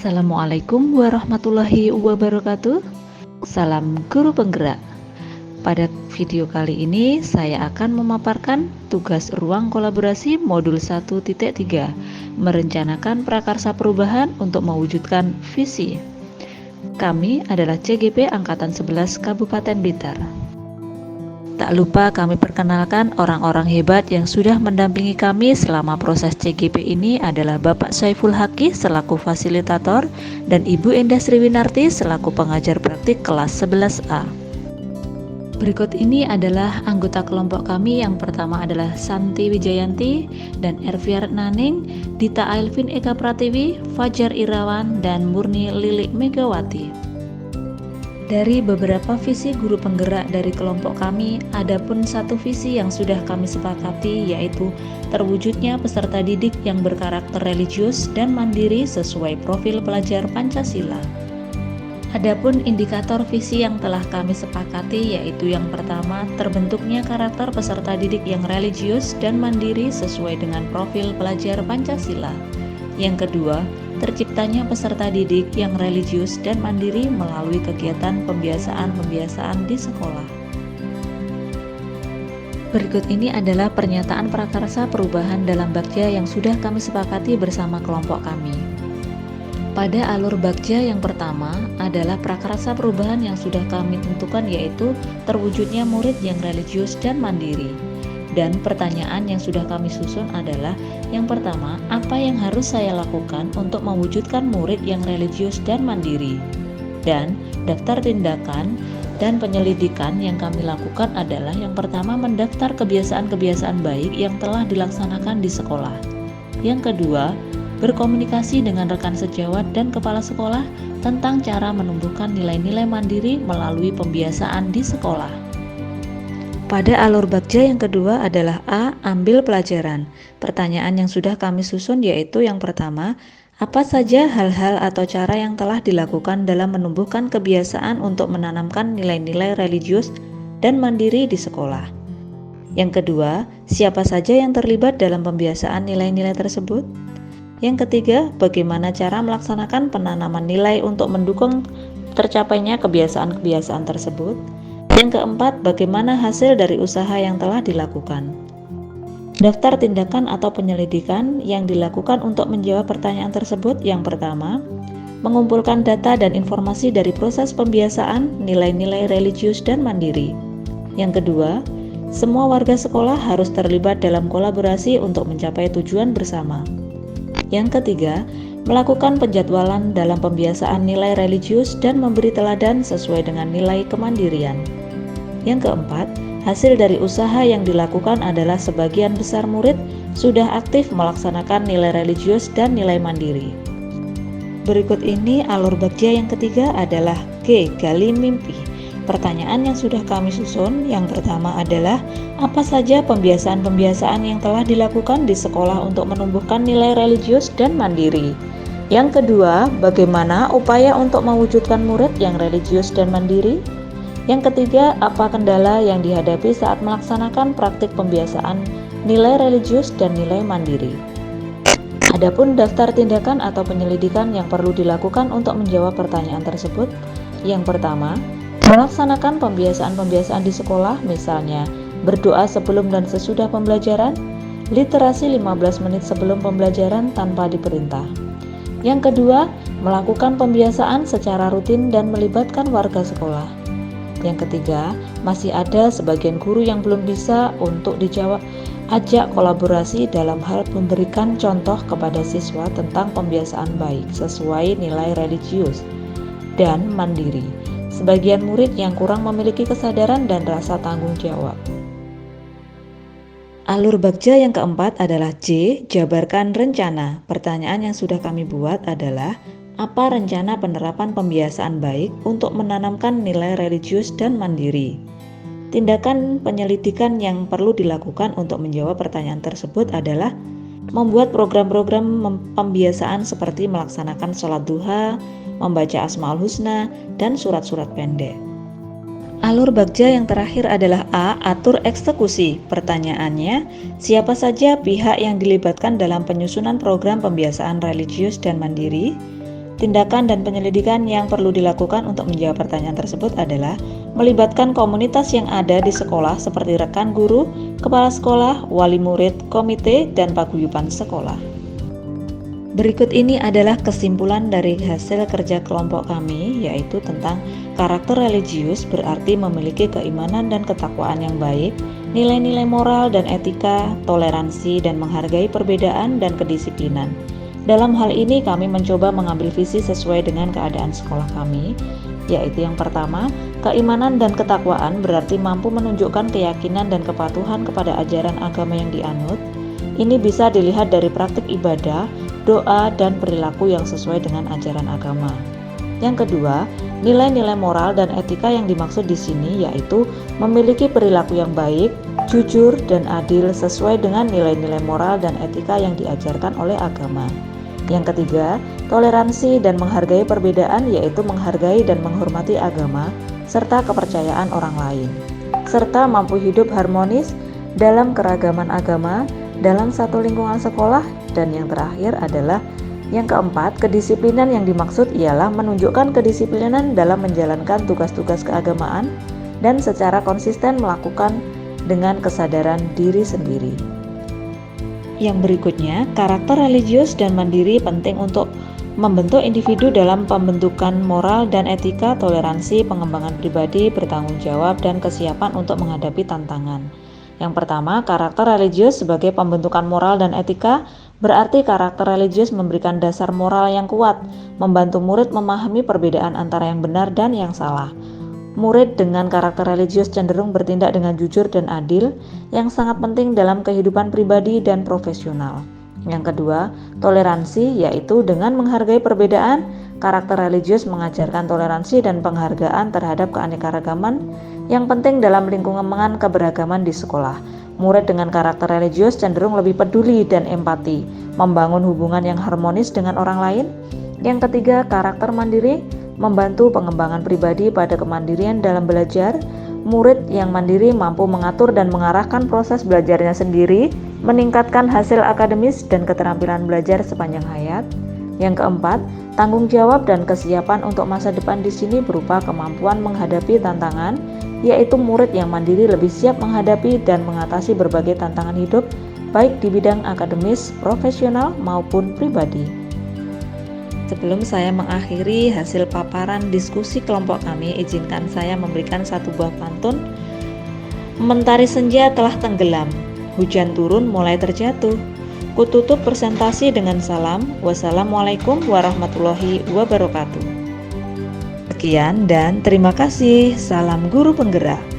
Assalamualaikum warahmatullahi wabarakatuh. Salam guru penggerak. Pada video kali ini saya akan memaparkan tugas ruang kolaborasi modul 1.3, merencanakan prakarsa perubahan untuk mewujudkan visi. Kami adalah CGP Angkatan 11 Kabupaten Blitar. Tak lupa kami perkenalkan orang-orang hebat yang sudah mendampingi kami selama proses CGP ini adalah Bapak Saiful Haki selaku fasilitator dan Ibu Endah Sriwinarti selaku pengajar praktik kelas 11A. Berikut ini adalah anggota kelompok kami. Yang pertama adalah Santi Wijayanti dan Erviar Naning, Dita Ailvin Eka Pratiwi, Fajar Irawan, dan Murni Lilik Megawati. Dari beberapa visi guru penggerak dari kelompok kami, ada pun satu visi yang sudah kami sepakati, yaitu terwujudnya peserta didik yang berkarakter religius dan mandiri sesuai profil pelajar Pancasila. Adapun indikator visi yang telah kami sepakati, yaitu yang pertama, terbentuknya karakter peserta didik yang religius dan mandiri sesuai dengan profil pelajar Pancasila. Yang kedua, terciptanya peserta didik yang religius dan mandiri melalui kegiatan pembiasaan-pembiasaan di sekolah. Berikut ini adalah pernyataan prakarsa perubahan dalam Bagja yang sudah kami sepakati bersama kelompok kami. Pada alur Bagja yang pertama adalah prakarsa perubahan yang sudah kami tentukan, yaitu terwujudnya murid yang religius dan mandiri. Dan pertanyaan yang sudah kami susun adalah, yang pertama, apa yang harus saya lakukan untuk mewujudkan murid yang religius dan mandiri? Dan daftar tindakan dan penyelidikan yang kami lakukan adalah, yang pertama, mendaftar kebiasaan-kebiasaan baik yang telah dilaksanakan di sekolah. Yang kedua, berkomunikasi dengan rekan sejawat dan kepala sekolah tentang cara menumbuhkan nilai-nilai mandiri melalui pembiasaan di sekolah. Pada alur Bagja yang kedua adalah A. Ambil pelajaran. Pertanyaan yang sudah kami susun yaitu, yang pertama, apa saja hal-hal atau cara yang telah dilakukan dalam menumbuhkan kebiasaan untuk menanamkan nilai-nilai religius dan mandiri di sekolah. Yang kedua, siapa saja yang terlibat dalam pembiasaan nilai-nilai tersebut? Yang ketiga, bagaimana cara melaksanakan penanaman nilai untuk mendukung tercapainya kebiasaan-kebiasaan tersebut? Yang keempat, bagaimana hasil dari usaha yang telah dilakukan? Daftar tindakan atau penyelidikan yang dilakukan untuk menjawab pertanyaan tersebut. Yang pertama, mengumpulkan data dan informasi dari proses pembiasaan nilai-nilai religius dan mandiri. Yang kedua, semua warga sekolah harus terlibat dalam kolaborasi untuk mencapai tujuan bersama. Yang ketiga, melakukan penjadwalan dalam pembiasaan nilai religius dan memberi teladan sesuai dengan nilai kemandirian. Yang keempat, hasil dari usaha yang dilakukan adalah sebagian besar murid sudah aktif melaksanakan nilai religius dan nilai mandiri. Berikut ini alur Bagja yang ketiga adalah G. Gali mimpi. Pertanyaan yang sudah kami susun, yang pertama adalah, apa saja pembiasaan-pembiasaan yang telah dilakukan di sekolah untuk menumbuhkan nilai religius dan mandiri? Yang kedua, bagaimana upaya untuk mewujudkan murid yang religius dan mandiri? Yang ketiga, apa kendala yang dihadapi saat melaksanakan praktik pembiasaan nilai religius dan nilai mandiri? Adapun daftar tindakan atau penyelidikan yang perlu dilakukan untuk menjawab pertanyaan tersebut. Yang pertama, melaksanakan pembiasaan-pembiasaan di sekolah, misalnya berdoa sebelum dan sesudah pembelajaran, literasi 15 menit sebelum pembelajaran tanpa diperintah. Yang kedua, melakukan pembiasaan secara rutin dan melibatkan warga sekolah. Yang ketiga, masih ada sebagian guru yang belum bisa untuk ajak kolaborasi dalam hal memberikan contoh kepada siswa tentang pembiasaan baik sesuai nilai religius dan mandiri. Sebagian murid yang kurang memiliki kesadaran dan rasa tanggung jawab. Alur Bagja yang keempat adalah J. Jabarkan rencana. Pertanyaan yang sudah kami buat adalah, apa rencana penerapan pembiasaan baik untuk menanamkan nilai religius dan mandiri? Tindakan penyelidikan yang perlu dilakukan untuk menjawab pertanyaan tersebut adalah membuat program-program pembiasaan seperti melaksanakan sholat duha, membaca Asmaul Husna, dan surat-surat pendek. Alur Bagja yang terakhir adalah A. Atur eksekusi. Pertanyaannya, siapa saja pihak yang dilibatkan dalam penyusunan program pembiasaan religius dan mandiri? Tindakan dan penyelidikan yang perlu dilakukan untuk menjawab pertanyaan tersebut adalah melibatkan komunitas yang ada di sekolah seperti rekan guru, kepala sekolah, wali murid, komite, dan paguyuban sekolah. Berikut ini adalah kesimpulan dari hasil kerja kelompok kami, yaitu tentang karakter religius berarti memiliki keimanan dan ketakwaan yang baik, nilai-nilai moral dan etika, toleransi dan menghargai perbedaan dan kedisiplinan. Dalam hal ini kami mencoba mengambil visi sesuai dengan keadaan sekolah kami, yaitu yang pertama, keimanan dan ketakwaan berarti mampu menunjukkan keyakinan dan kepatuhan kepada ajaran agama yang dianut. Ini bisa dilihat dari praktik ibadah, doa, dan perilaku yang sesuai dengan ajaran agama. Yang kedua, nilai-nilai moral dan etika yang dimaksud di sini yaitu memiliki perilaku yang baik, jujur, dan adil sesuai dengan nilai-nilai moral dan etika yang diajarkan oleh agama. Yang ketiga, toleransi dan menghargai perbedaan yaitu menghargai dan menghormati agama serta kepercayaan orang lain, serta mampu hidup harmonis dalam keragaman agama dalam satu lingkungan sekolah. Dan yang terakhir adalah yang keempat, kedisiplinan yang dimaksud ialah menunjukkan kedisiplinan dalam menjalankan tugas-tugas keagamaan dan secara konsisten melakukan dengan kesadaran diri sendiri. Yang berikutnya, karakter religius dan mandiri penting untuk membentuk individu dalam pembentukan moral dan etika, toleransi, pengembangan pribadi, bertanggung jawab, dan kesiapan untuk menghadapi tantangan. Yang pertama, karakter religius sebagai pembentukan moral dan etika berarti karakter religius memberikan dasar moral yang kuat, membantu murid memahami perbedaan antara yang benar dan yang salah. Murid dengan karakter religius cenderung bertindak dengan jujur dan adil, yang sangat penting dalam kehidupan pribadi dan profesional. Yang kedua, toleransi, yaitu dengan menghargai perbedaan. Karakter religius mengajarkan toleransi dan penghargaan terhadap keanekaragaman yang penting dalam lingkungan keberagaman di sekolah. Murid dengan karakter religius cenderung lebih peduli dan empati, membangun hubungan yang harmonis dengan orang lain. Yang ketiga, karakter mandiri membantu pengembangan pribadi pada kemandirian dalam belajar. Murid yang mandiri mampu mengatur dan mengarahkan proses belajarnya sendiri, meningkatkan hasil akademis dan keterampilan belajar sepanjang hayat. Yang keempat, tanggung jawab dan kesiapan untuk masa depan di sini berupa kemampuan menghadapi tantangan, yaitu murid yang mandiri lebih siap menghadapi dan mengatasi berbagai tantangan hidup, baik di bidang akademis, profesional, maupun pribadi. Sebelum saya mengakhiri hasil paparan diskusi kelompok kami, izinkan saya memberikan satu buah pantun. Mentari senja telah tenggelam, hujan turun mulai terjatuh. Kututup presentasi dengan salam. Wassalamualaikum warahmatullahi wabarakatuh. Sekian dan terima kasih. Salam guru penggerak.